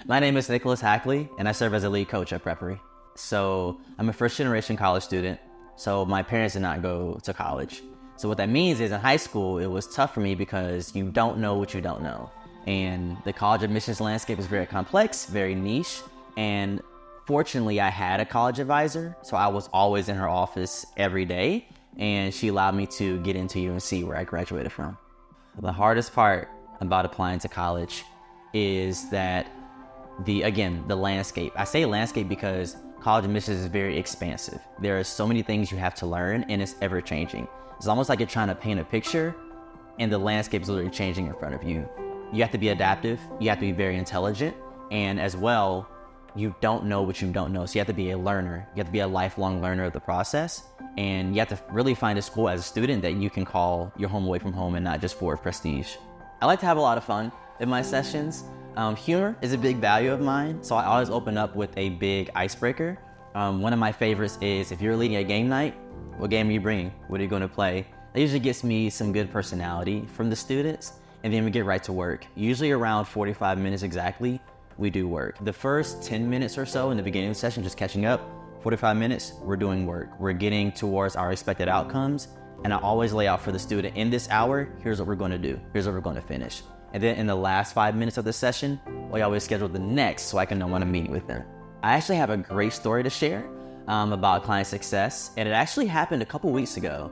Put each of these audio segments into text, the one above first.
My name is Nicholas Hackley, and I serve as a lead coach at Preppery. So I'm a first-generation college student, so my parents did not go to college. So what that means is in high school, it was tough for me because you don't know what you don't know. And the college admissions landscape is very complex, very niche, and fortunately, I had a college advisor, so I was always in her office every day, and she allowed me to get into UNC, where I graduated from. The hardest part about applying to college is that the landscape. I say landscape because college admissions is very expansive. There are so many things you have to learn, and it's ever changing. It's almost like you're trying to paint a picture, and the landscape is literally changing in front of you. You have to be adaptive, you have to be very intelligent, and as well, you don't know what you don't know. So you have to be a learner. You have to be a lifelong learner of the process. And you have to really find a school as a student that you can call your home away from home and not just for prestige. I like to have a lot of fun in my sessions. Humor is a big value of mine. So I always open up with a big icebreaker. One of my favorites is, if you're leading a game night, what game are you bringing? What are you going to play? That usually gets me some good personality from the students. And then we get right to work. Usually around 45 minutes exactly, we do work. The first 10 minutes or so in the beginning of the session, just catching up, 45 minutes, we're doing work. We're getting towards our expected outcomes. And I always lay out for the student, in this hour, here's what we're going to do. Here's what we're going to finish. And then in the last 5 minutes of the session, we always schedule the next so I can know when I'm meeting with them. I actually have a great story to share about client success. And it actually happened a couple weeks ago.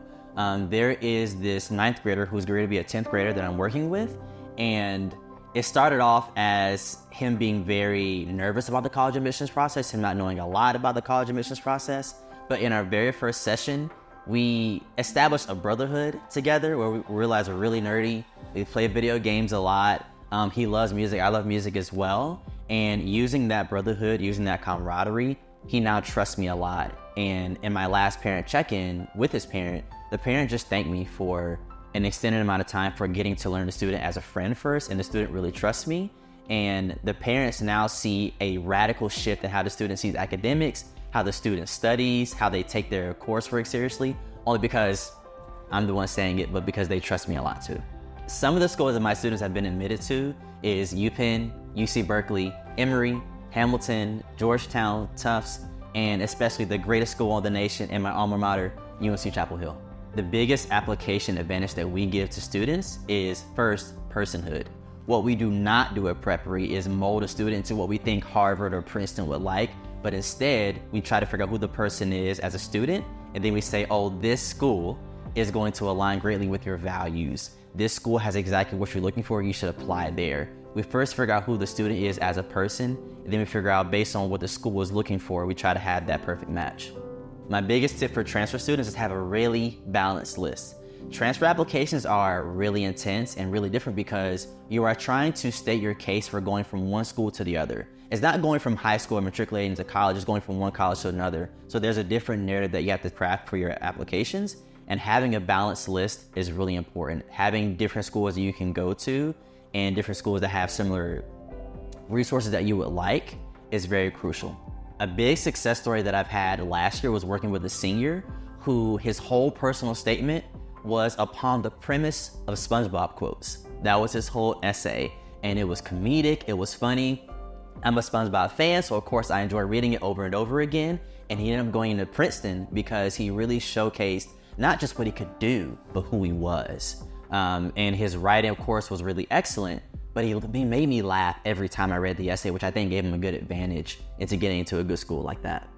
There is this 9th grader who's going to be a 10th grader that I'm working with. And it started off as him being very nervous about the college admissions process, him not knowing a lot about the college admissions process. But in our very first session, we established a brotherhood together where we realized we're really nerdy. We play video games a lot. He loves music. I love music as well. And using that brotherhood, using that camaraderie, he now trusts me a lot. And in my last parent check-in with his parent, the parent just thanked me for an extended amount of time for getting to learn the student as a friend first, and the student really trusts me. And the parents now see a radical shift in how the student sees academics, how the student studies, how they take their coursework seriously, only because I'm the one saying it, but because they trust me a lot too. Some of the schools that my students have been admitted to is UPenn, UC Berkeley, Emory, Hamilton, Georgetown, Tufts, and especially the greatest school in the nation and my alma mater, UNC Chapel Hill. The biggest application advantage that we give to students is, first, personhood. What we do not do at Preppery is mold a student into what we think Harvard or Princeton would like, but instead, we try to figure out who the person is as a student, and then we say, oh, this school is going to align greatly with your values. This school has exactly what you're looking for, you should apply there. We first figure out who the student is as a person, and then we figure out based on what the school is looking for, we try to have that perfect match. My biggest tip for transfer students is to have a really balanced list. Transfer applications are really intense and really different because you are trying to state your case for going from one school to the other. It's not going from high school and matriculating to college, it's going from one college to another. So there's a different narrative that you have to craft for your applications, and having a balanced list is really important. Having different schools that you can go to and different schools that have similar resources that you would like is very crucial. A big success story that I've had last year was working with a senior who his whole personal statement was upon the premise of SpongeBob quotes. That was his whole essay, and it was comedic, it was funny. I'm a SpongeBob fan, so of course I enjoy reading it over and over again, and he ended up going to Princeton because he really showcased not just what he could do, but who he was. And his writing, of course, was really excellent, but he made me laugh every time I read the essay, which I think gave him a good advantage into getting into a good school like that.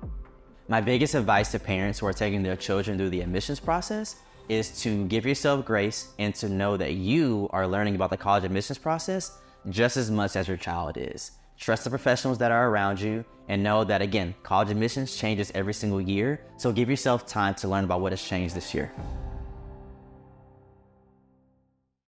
My biggest advice to parents who are taking their children through the admissions process is to give yourself grace and to know that you are learning about the college admissions process just as much as your child is. Trust the professionals that are around you and know that, again, college admissions changes every single year, so give yourself time to learn about what has changed this year.